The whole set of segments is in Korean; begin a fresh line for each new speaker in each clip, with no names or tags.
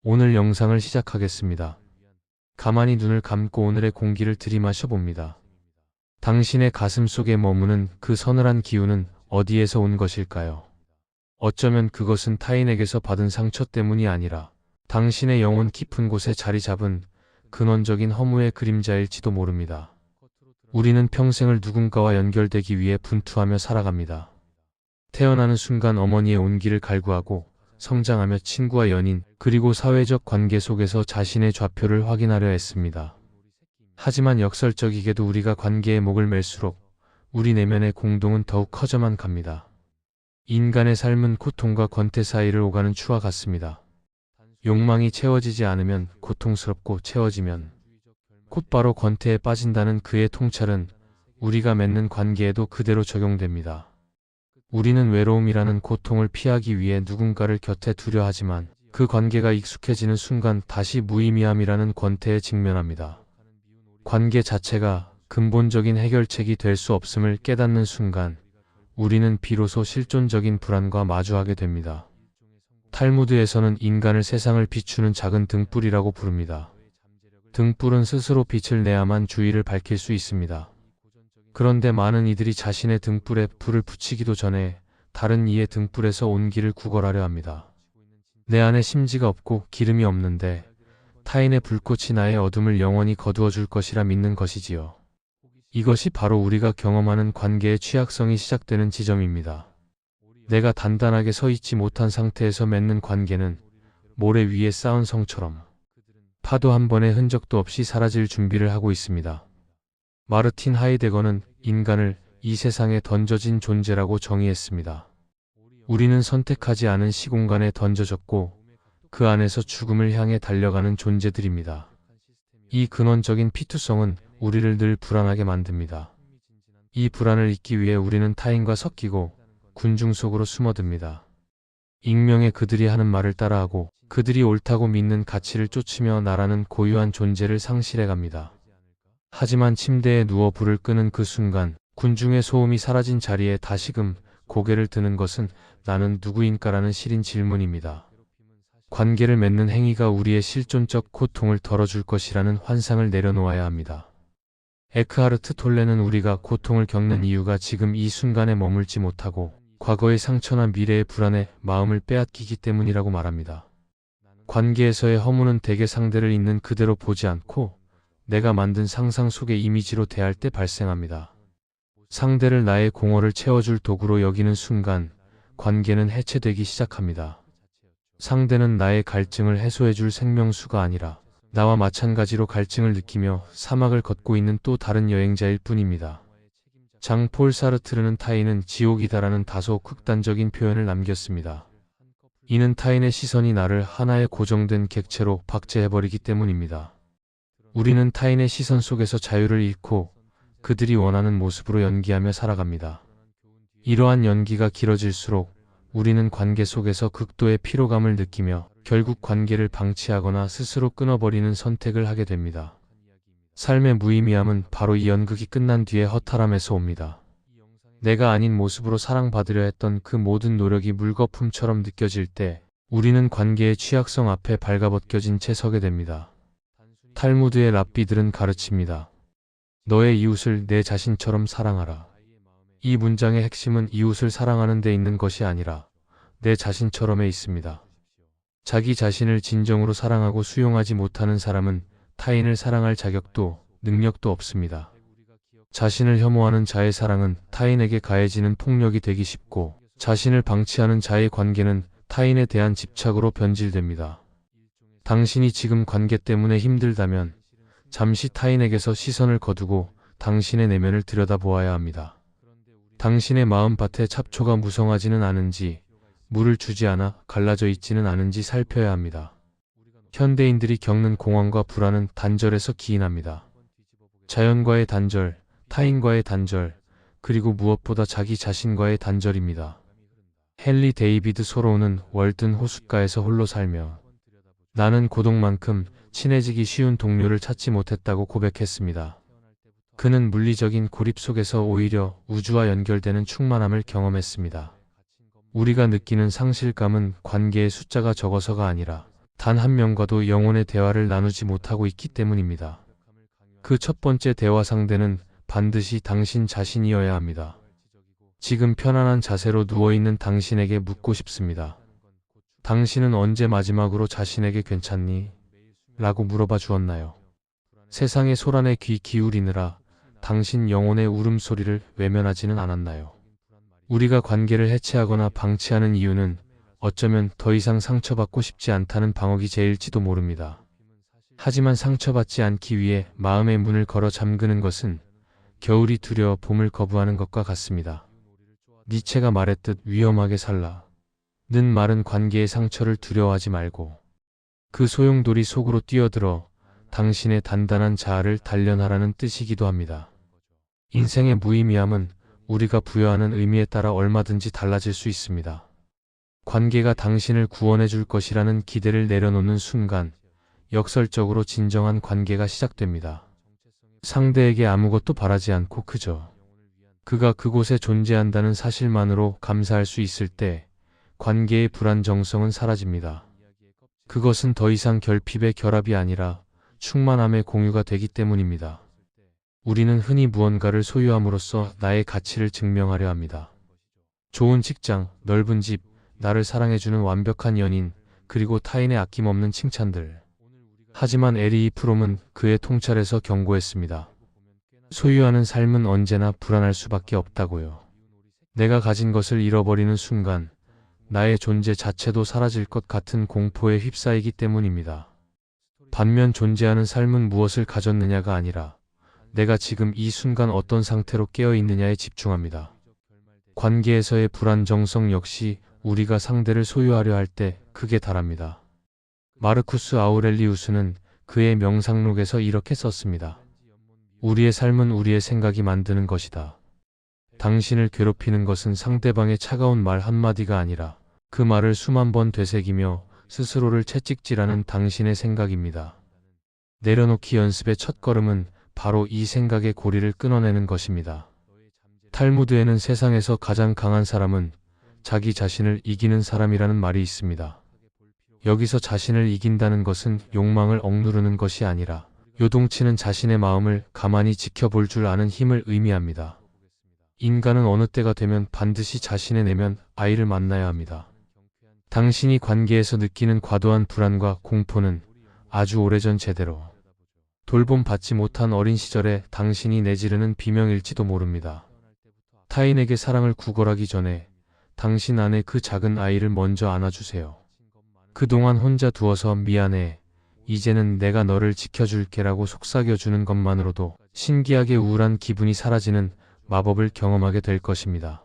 오늘 영상을 시작하겠습니다. 가만히 눈을 감고 오늘의 공기를 들이마셔 봅니다. 당신의 가슴 속에 머무는 그 서늘한 기운은 어디에서 온 것일까요? 어쩌면 그것은 타인에게서 받은 상처 때문이 아니라 당신의 영혼 깊은 곳에 자리 잡은 근원적인 허무의 그림자일지도 모릅니다. 우리는 평생을 누군가와 연결되기 위해 분투하며 살아갑니다. 태어나는 순간 어머니의 온기를 갈구하고 성장하며 친구와 연인 그리고 사회적 관계 속에서 자신의 좌표를 확인하려 했습니다. 하지만 역설적이게도 우리가 관계에 목을 맬수록 우리 내면의 공동은 더욱 커져만 갑니다. 인간의 삶은 고통과 권태 사이를 오가는 추와 같습니다. 욕망이 채워지지 않으면 고통스럽고 채워지면 곧바로 권태에 빠진다는 그의 통찰은 우리가 맺는 관계에도 그대로 적용됩니다. 우리는 외로움이라는 고통을 피하기 위해 누군가를 곁에 두려 하지만 그 관계가 익숙해지는 순간 다시 무의미함이라는 권태에 직면합니다. 관계 자체가 근본적인 해결책이 될 수 없음을 깨닫는 순간 우리는 비로소 실존적인 불안과 마주하게 됩니다. 탈무드에서는 인간을 세상을 비추는 작은 등불이라고 부릅니다. 등불은 스스로 빛을 내야만 주위를 밝힐 수 있습니다. 그런데 많은 이들이 자신의 등불에 불을 붙이기도 전에 다른 이의 등불에서 온기를 구걸하려 합니다. 내 안에 심지가 없고 기름이 없는데 타인의 불꽃이 나의 어둠을 영원히 거두어 줄 것이라 믿는 것이지요. 이것이 바로 우리가 경험하는 관계의 취약성이 시작되는 지점입니다. 내가 단단하게 서 있지 못한 상태에서 맺는 관계는 모래 위에 쌓은 성처럼 파도 한 번의 흔적도 없이 사라질 준비를 하고 있습니다. 마르틴 하이데거는 인간을 이 세상에 던져진 존재라고 정의했습니다. 우리는 선택하지 않은 시공간에 던져졌고 그 안에서 죽음을 향해 달려가는 존재들입니다. 이 근원적인 피투성은 우리를 늘 불안하게 만듭니다. 이 불안을 잊기 위해 우리는 타인과 섞이고 군중 속으로 숨어듭니다. 익명의 그들이 하는 말을 따라하고 그들이 옳다고 믿는 가치를 쫓으며 나라는 고유한 존재를 상실해갑니다. 하지만 침대에 누워 불을 끄는 그 순간 군중의 소음이 사라진 자리에 다시금 고개를 드는 것은 나는 누구인가라는 시린 질문입니다. 관계를 맺는 행위가 우리의 실존적 고통을 덜어줄 것이라는 환상을 내려놓아야 합니다. 에크하르트 톨레는 우리가 고통을 겪는 이유가 지금 이 순간에 머물지 못하고 과거의 상처나 미래의 불안에 마음을 빼앗기기 때문이라고 말합니다. 관계에서의 허무는 대개 상대를 있는 그대로 보지 않고 내가 만든 상상 속의 이미지로 대할 때 발생합니다. 상대를 나의 공허를 채워줄 도구로 여기는 순간 관계는 해체되기 시작합니다. 상대는 나의 갈증을 해소해줄 생명수가 아니라 나와 마찬가지로 갈증을 느끼며 사막을 걷고 있는 또 다른 여행자일 뿐입니다. 장폴 사르트르는 타인은 지옥이다라는 다소 극단적인 표현을 남겼습니다. 이는 타인의 시선이 나를 하나의 고정된 객체로 박제해버리기 때문입니다. 우리는 타인의 시선 속에서 자유를 잃고 그들이 원하는 모습으로 연기하며 살아갑니다. 이러한 연기가 길어질수록 우리는 관계 속에서 극도의 피로감을 느끼며 결국 관계를 방치하거나 스스로 끊어버리는 선택을 하게 됩니다. 삶의 무의미함은 바로 이 연극이 끝난 뒤의 허탈함에서 옵니다. 내가 아닌 모습으로 사랑받으려 했던 그 모든 노력이 물거품처럼 느껴질 때 우리는 관계의 취약성 앞에 발가벗겨진 채 서게 됩니다. 탈무드의 랍비들은 가르칩니다. 너의 이웃을 내 자신처럼 사랑하라. 이 문장의 핵심은 이웃을 사랑하는 데 있는 것이 아니라 내 자신처럼에 있습니다. 자기 자신을 진정으로 사랑하고 수용하지 못하는 사람은 타인을 사랑할 자격도 능력도 없습니다. 자신을 혐오하는 자의 사랑은 타인에게 가해지는 폭력이 되기 쉽고 자신을 방치하는 자의 관계는 타인에 대한 집착으로 변질됩니다. 당신이 지금 관계 때문에 힘들다면 잠시 타인에게서 시선을 거두고 당신의 내면을 들여다보아야 합니다. 당신의 마음밭에 잡초가 무성하지는 않은지 물을 주지 않아 갈라져 있지는 않은지 살펴야 합니다. 현대인들이 겪는 공황과 불안은 단절에서 기인합니다. 자연과의 단절, 타인과의 단절, 그리고 무엇보다 자기 자신과의 단절입니다. 헨리 데이비드 소로우는 월든 호숫가에서 홀로 살며 나는 고독만큼 친해지기 쉬운 동료를 찾지 못했다고 고백했습니다. 그는 물리적인 고립 속에서 오히려 우주와 연결되는 충만함을 경험했습니다. 우리가 느끼는 상실감은 관계의 숫자가 적어서가 아니라 단 한 명과도 영혼의 대화를 나누지 못하고 있기 때문입니다. 그 첫 번째 대화 상대는 반드시 당신 자신이어야 합니다. 지금 편안한 자세로 누워있는 당신에게 묻고 싶습니다. 당신은 언제 마지막으로 자신에게 괜찮니? 라고 물어봐 주었나요? 세상의 소란에 귀 기울이느라 당신 영혼의 울음소리를 외면하지는 않았나요? 우리가 관계를 해체하거나 방치하는 이유는 어쩌면 더 이상 상처받고 싶지 않다는 방어기 제일지도 모릅니다. 하지만 상처받지 않기 위해 마음의 문을 걸어 잠그는 것은 겨울이 두려워 봄을 거부하는 것과 같습니다. 니체가 말했듯 위험하게 살라. 는 말은 관계의 상처를 두려워하지 말고 그 소용돌이 속으로 뛰어들어 당신의 단단한 자아를 단련하라는 뜻이기도 합니다. 인생의 무의미함은 우리가 부여하는 의미에 따라 얼마든지 달라질 수 있습니다. 관계가 당신을 구원해 줄 것이라는 기대를 내려놓는 순간 역설적으로 진정한 관계가 시작됩니다. 상대에게 아무것도 바라지 않고 그저 그가 그곳에 존재한다는 사실만으로 감사할 수 있을 때 관계의 불안정성은 사라집니다. 그것은 더 이상 결핍의 결합이 아니라 충만함의 공유가 되기 때문입니다. 우리는 흔히 무언가를 소유함으로써 나의 가치를 증명하려 합니다. 좋은 직장, 넓은 집, 나를 사랑해주는 완벽한 연인, 그리고 타인의 아낌없는 칭찬들. 하지만 에리 프롬은 그의 통찰에서 경고했습니다. 소유하는 삶은 언제나 불안할 수밖에 없다고요. 내가 가진 것을 잃어버리는 순간 나의 존재 자체도 사라질 것 같은 공포에 휩싸이기 때문입니다. 반면 존재하는 삶은 무엇을 가졌느냐가 아니라 내가 지금 이 순간 어떤 상태로 깨어 있느냐에 집중합니다. 관계에서의 불안정성 역시 우리가 상대를 소유하려 할 때 크게 달합니다. 마르쿠스 아우렐리우스는 그의 명상록에서 이렇게 썼습니다. 우리의 삶은 우리의 생각이 만드는 것이다. 당신을 괴롭히는 것은 상대방의 차가운 말 한마디가 아니라 그 말을 수만 번 되새기며 스스로를 채찍질하는 당신의 생각입니다. 내려놓기 연습의 첫걸음은 바로 이 생각의 고리를 끊어내는 것입니다. 탈무드에는 세상에서 가장 강한 사람은 자기 자신을 이기는 사람이라는 말이 있습니다. 여기서 자신을 이긴다는 것은 욕망을 억누르는 것이 아니라 요동치는 자신의 마음을 가만히 지켜볼 줄 아는 힘을 의미합니다. 인간은 어느 때가 되면 반드시 자신의 내면 아이를 만나야 합니다. 당신이 관계에서 느끼는 과도한 불안과 공포는 아주 오래전 제대로 돌봄 받지 못한 어린 시절에 당신이 내지르는 비명일지도 모릅니다. 타인에게 사랑을 구걸하기 전에 당신 안에 그 작은 아이를 먼저 안아주세요. 그동안 혼자 두어서 미안해. 이제는 내가 너를 지켜줄게라고 속삭여주는 것만으로도 신기하게 우울한 기분이 사라지는 마법을 경험하게 될 것입니다.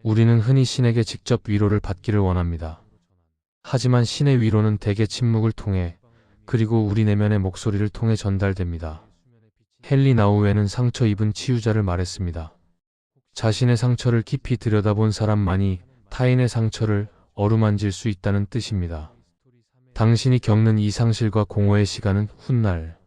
우리는 흔히 신에게 직접 위로를 받기를 원합니다. 하지만 신의 위로는 대개 침묵을 통해 그리고 우리 내면의 목소리를 통해 전달됩니다. 헨리 나우에는 상처 입은 치유자를 말했습니다. 자신의 상처를 깊이 들여다본 사람만이 타인의 상처를 어루만질 수 있다는 뜻입니다. 당신이 겪는 이 상실과 공허의 시간은 훗날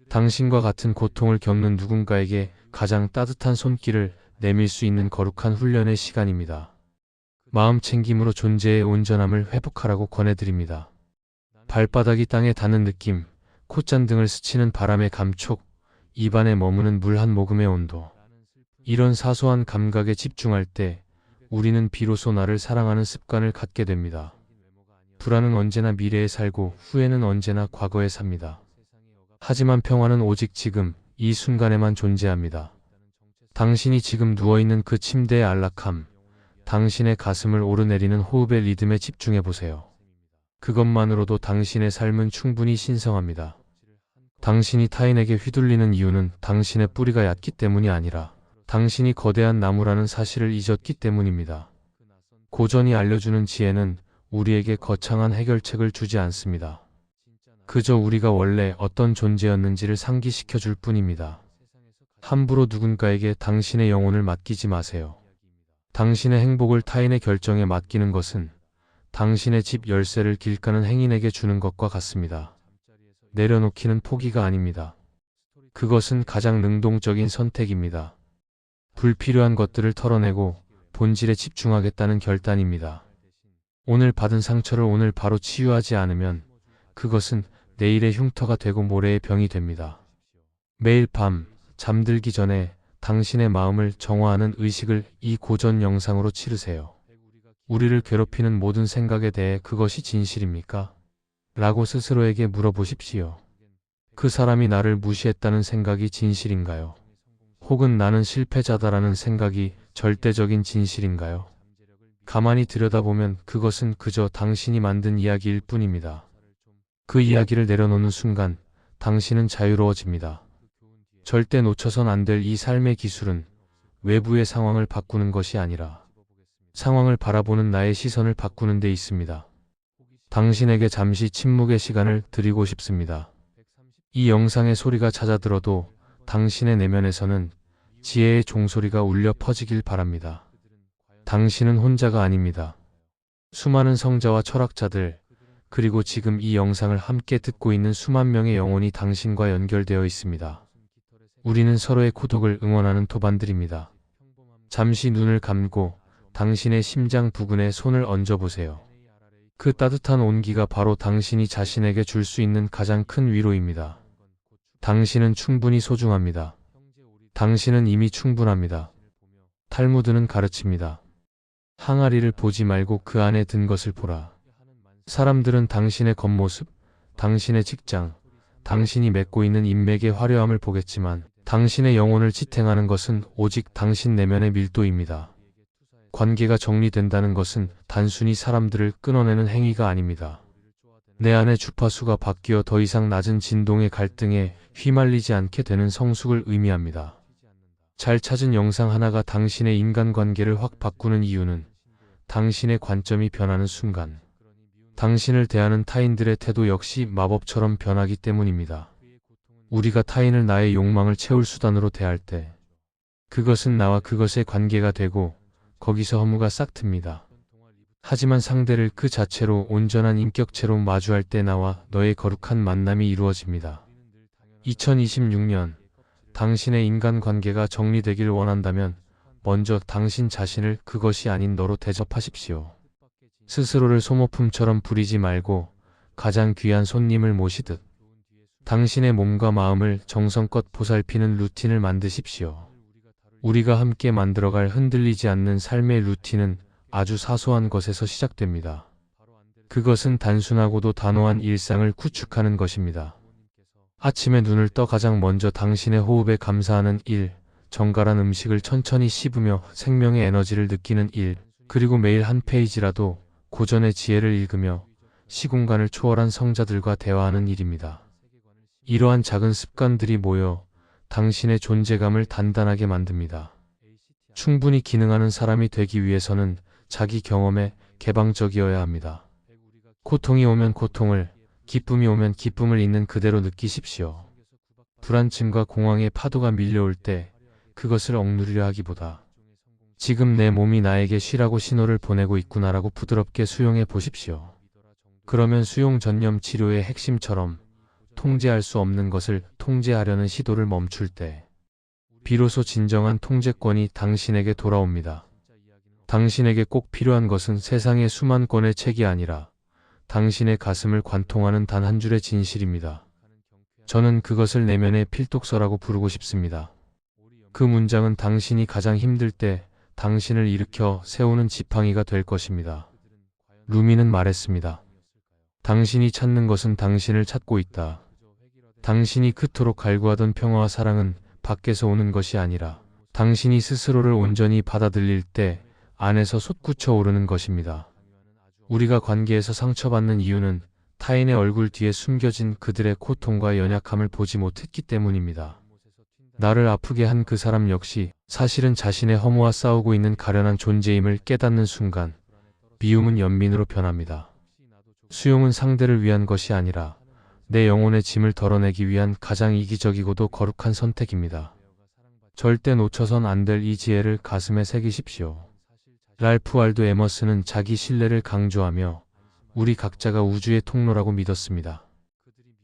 당신과 같은 고통을 겪는 누군가에게 가장 따뜻한 손길을 내밀 수 있는 거룩한 훈련의 시간입니다. 마음 챙김으로 존재의 온전함을 회복하라고 권해드립니다. 발바닥이 땅에 닿는 느낌, 콧잔등을 스치는 바람의 감촉, 입안에 머무는 물 한 모금의 온도. 이런 사소한 감각에 집중할 때 우리는 비로소 나를 사랑하는 습관을 갖게 됩니다. 불안은 언제나 미래에 살고 후회는 언제나 과거에 삽니다. 하지만 평화는 오직 지금, 이 순간에만 존재합니다. 당신이 지금 누워있는 그 침대의 안락함, 당신의 가슴을 오르내리는 호흡의 리듬에 집중해보세요. 그것만으로도 당신의 삶은 충분히 신성합니다. 당신이 타인에게 휘둘리는 이유는 당신의 뿌리가 얕기 때문이 아니라 당신이 거대한 나무라는 사실을 잊었기 때문입니다. 고전이 알려주는 지혜는 우리에게 거창한 해결책을 주지 않습니다. 그저 우리가 원래 어떤 존재였는지를 상기시켜 줄 뿐입니다. 함부로 누군가에게 당신의 영혼을 맡기지 마세요. 당신의 행복을 타인의 결정에 맡기는 것은 당신의 집 열쇠를 길 가는 행인에게 주는 것과 같습니다. 내려놓기는 포기가 아닙니다. 그것은 가장 능동적인 선택입니다. 불필요한 것들을 털어내고 본질에 집중하겠다는 결단입니다. 오늘 받은 상처를 오늘 바로 치유하지 않으면 그것은 내일의 흉터가 되고 모레의 병이 됩니다. 매일 밤 잠들기 전에 당신의 마음을 정화하는 의식을 이 고전 영상으로 치르세요. 우리를 괴롭히는 모든 생각에 대해 그것이 진실입니까? 라고 스스로에게 물어보십시오. 그 사람이 나를 무시했다는 생각이 진실인가요? 혹은 나는 실패자다라는 생각이 절대적인 진실인가요? 가만히 들여다보면 그것은 그저 당신이 만든 이야기일 뿐입니다. 그 이야기를 내려놓는 순간 당신은 자유로워집니다. 절대 놓쳐선 안 될 이 삶의 기술은 외부의 상황을 바꾸는 것이 아니라 상황을 바라보는 나의 시선을 바꾸는 데 있습니다. 당신에게 잠시 침묵의 시간을 드리고 싶습니다. 이 영상의 소리가 잦아들어도 당신의 내면에서는 지혜의 종소리가 울려 퍼지길 바랍니다. 당신은 혼자가 아닙니다. 수많은 성자와 철학자들, 그리고 지금 이 영상을 함께 듣고 있는 수만 명의 영혼이 당신과 연결되어 있습니다. 우리는 서로의 고독을 응원하는 도반들입니다. 잠시 눈을 감고 당신의 심장 부근에 손을 얹어보세요. 그 따뜻한 온기가 바로 당신이 자신에게 줄 수 있는 가장 큰 위로입니다. 당신은 충분히 소중합니다. 당신은 이미 충분합니다. 탈무드는 가르칩니다. 항아리를 보지 말고 그 안에 든 것을 보라. 사람들은 당신의 겉모습, 당신의 직장, 당신이 맺고 있는 인맥의 화려함을 보겠지만 당신의 영혼을 지탱하는 것은 오직 당신 내면의 밀도입니다. 관계가 정리된다는 것은 단순히 사람들을 끊어내는 행위가 아닙니다. 내 안의 주파수가 바뀌어 더 이상 낮은 진동의 갈등에 휘말리지 않게 되는 성숙을 의미합니다. 잘 찾은 영상 하나가 당신의 인간관계를 확 바꾸는 이유는 당신의 관점이 변하는 순간, 당신을 대하는 타인들의 태도 역시 마법처럼 변하기 때문입니다. 우리가 타인을 나의 욕망을 채울 수단으로 대할 때, 그것은 나와 그것의 관계가 되고 거기서 허무가 싹 틉니다. 하지만 상대를 그 자체로 온전한 인격체로 마주할 때 나와 너의 거룩한 만남이 이루어집니다. 2026년, 당신의 인간관계가 정리되길 원한다면 먼저 당신 자신을 그것이 아닌 너로 대접하십시오. 스스로를 소모품처럼 부리지 말고 가장 귀한 손님을 모시듯 당신의 몸과 마음을 정성껏 보살피는 루틴을 만드십시오. 우리가 함께 만들어갈 흔들리지 않는 삶의 루틴은 아주 사소한 것에서 시작됩니다. 그것은 단순하고도 단호한 일상을 구축하는 것입니다. 아침에 눈을 떠 가장 먼저 당신의 호흡에 감사하는 일, 정갈한 음식을 천천히 씹으며 생명의 에너지를 느끼는 일, 그리고 매일 한 페이지라도 고전의 지혜를 읽으며 시공간을 초월한 성자들과 대화하는 일입니다. 이러한 작은 습관들이 모여 당신의 존재감을 단단하게 만듭니다. 충분히 기능하는 사람이 되기 위해서는 자기 경험에 개방적이어야 합니다. 고통이 오면 고통을, 기쁨이 오면 기쁨을 있는 그대로 느끼십시오. 불안증과 공황의 파도가 밀려올 때 그것을 억누르려 하기보다 지금 내 몸이 나에게 쉬라고 신호를 보내고 있구나라고 부드럽게 수용해 보십시오. 그러면 수용 전념 치료의 핵심처럼 통제할 수 없는 것을 통제하려는 시도를 멈출 때 비로소 진정한 통제권이 당신에게 돌아옵니다. 당신에게 꼭 필요한 것은 세상의 수만 권의 책이 아니라 당신의 가슴을 관통하는 단 한 줄의 진실입니다. 저는 그것을 내면의 필독서라고 부르고 싶습니다. 그 문장은 당신이 가장 힘들 때 당신을 일으켜 세우는 지팡이가 될 것입니다. 루미는 말했습니다. 당신이 찾는 것은 당신을 찾고 있다. 당신이 그토록 갈구하던 평화와 사랑은 밖에서 오는 것이 아니라 당신이 스스로를 온전히 받아들일 때 안에서 솟구쳐 오르는 것입니다. 우리가 관계에서 상처받는 이유는 타인의 얼굴 뒤에 숨겨진 그들의 고통과 연약함을 보지 못했기 때문입니다. 나를 아프게 한 그 사람 역시 사실은 자신의 허무와 싸우고 있는 가련한 존재임을 깨닫는 순간 미움은 연민으로 변합니다. 수용은 상대를 위한 것이 아니라 내 영혼의 짐을 덜어내기 위한 가장 이기적이고도 거룩한 선택입니다. 절대 놓쳐선 안 될 이 지혜를 가슴에 새기십시오. 랄프 waldo 에머슨은 자기 신뢰를 강조하며 우리 각자가 우주의 통로라고 믿었습니다.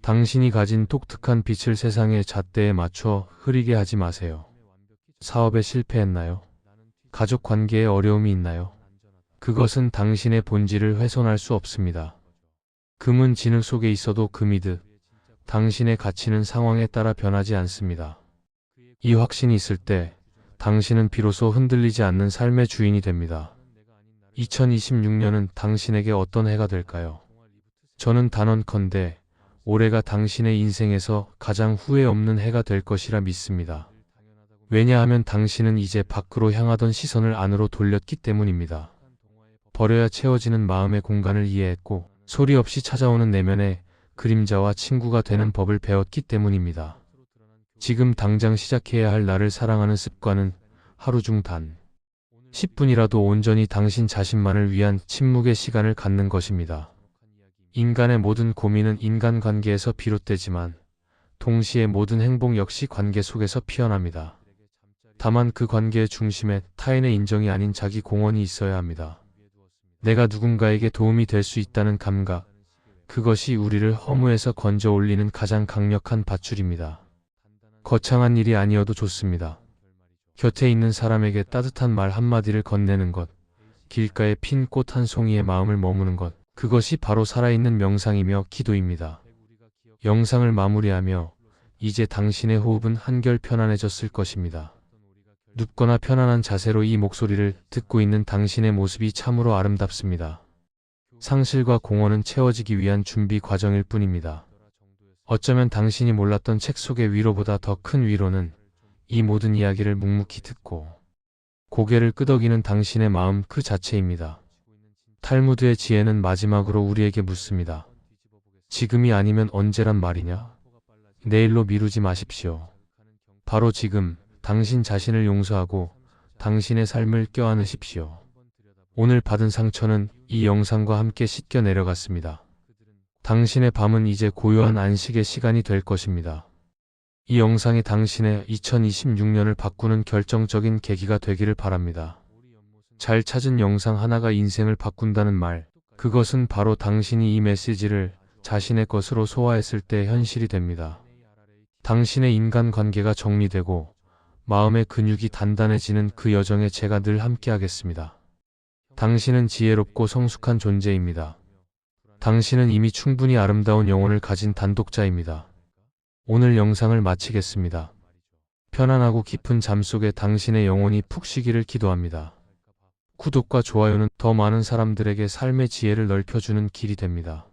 당신이 가진 독특한 빛을 세상의 잣대에 맞춰 흐리게 하지 마세요. 사업에 실패했나요? 가족 관계에 어려움이 있나요? 그것은 당신의 본질을 훼손할 수 없습니다. 금은 진흙 속에 있어도 금이듯 당신의 가치는 상황에 따라 변하지 않습니다. 이 확신이 있을 때 당신은 비로소 흔들리지 않는 삶의 주인이 됩니다. 2026년은 당신에게 어떤 해가 될까요? 저는 단언컨대 올해가 당신의 인생에서 가장 후회 없는 해가 될 것이라 믿습니다. 왜냐하면 당신은 이제 밖으로 향하던 시선을 안으로 돌렸기 때문입니다. 버려야 채워지는 마음의 공간을 이해했고 소리 없이 찾아오는 내면의 그림자와 친구가 되는 법을 배웠기 때문입니다. 지금 당장 시작해야 할 나를 사랑하는 습관은 하루 중 단 10분이라도 온전히 당신 자신만을 위한 침묵의 시간을 갖는 것입니다. 인간의 모든 고민은 인간관계에서 비롯되지만 동시에 모든 행복 역시 관계 속에서 피어납니다. 다만 그 관계의 중심에 타인의 인정이 아닌 자기 공헌이 있어야 합니다. 내가 누군가에게 도움이 될 수 있다는 감각, 그것이 우리를 허무에서 건져 올리는 가장 강력한 밧줄입니다. 거창한 일이 아니어도 좋습니다. 곁에 있는 사람에게 따뜻한 말 한마디를 건네는 것, 길가에 핀 꽃 한 송이의 마음을 머무는 것, 그것이 바로 살아있는 명상이며 기도입니다. 영상을 마무리하며 이제 당신의 호흡은 한결 편안해졌을 것입니다. 눕거나 편안한 자세로 이 목소리를 듣고 있는 당신의 모습이 참으로 아름답습니다. 상실과 공허는 채워지기 위한 준비 과정일 뿐입니다. 어쩌면 당신이 몰랐던 책 속의 위로보다 더 큰 위로는 이 모든 이야기를 묵묵히 듣고 고개를 끄덕이는 당신의 마음 그 자체입니다. 탈무드의 지혜는 마지막으로 우리에게 묻습니다. 지금이 아니면 언제란 말이냐? 내일로 미루지 마십시오. 바로 지금 당신 자신을 용서하고 당신의 삶을 껴안으십시오. 오늘 받은 상처는 이 영상과 함께 씻겨 내려갔습니다. 당신의 밤은 이제 고요한 안식의 시간이 될 것입니다. 이 영상이 당신의 2026년을 바꾸는 결정적인 계기가 되기를 바랍니다. 잘 찾은 영상 하나가 인생을 바꾼다는 말, 그것은 바로 당신이 이 메시지를 자신의 것으로 소화했을 때 현실이 됩니다. 당신의 인간관계가 정리되고 마음의 근육이 단단해지는 그 여정에 제가 늘 함께하겠습니다. 당신은 지혜롭고 성숙한 존재입니다. 당신은 이미 충분히 아름다운 영혼을 가진 단독자입니다. 오늘 영상을 마치겠습니다. 편안하고 깊은 잠 속에 당신의 영혼이 푹 쉬기를 기도합니다. 구독과 좋아요는 더 많은 사람들에게 삶의 지혜를 넓혀주는 길이 됩니다.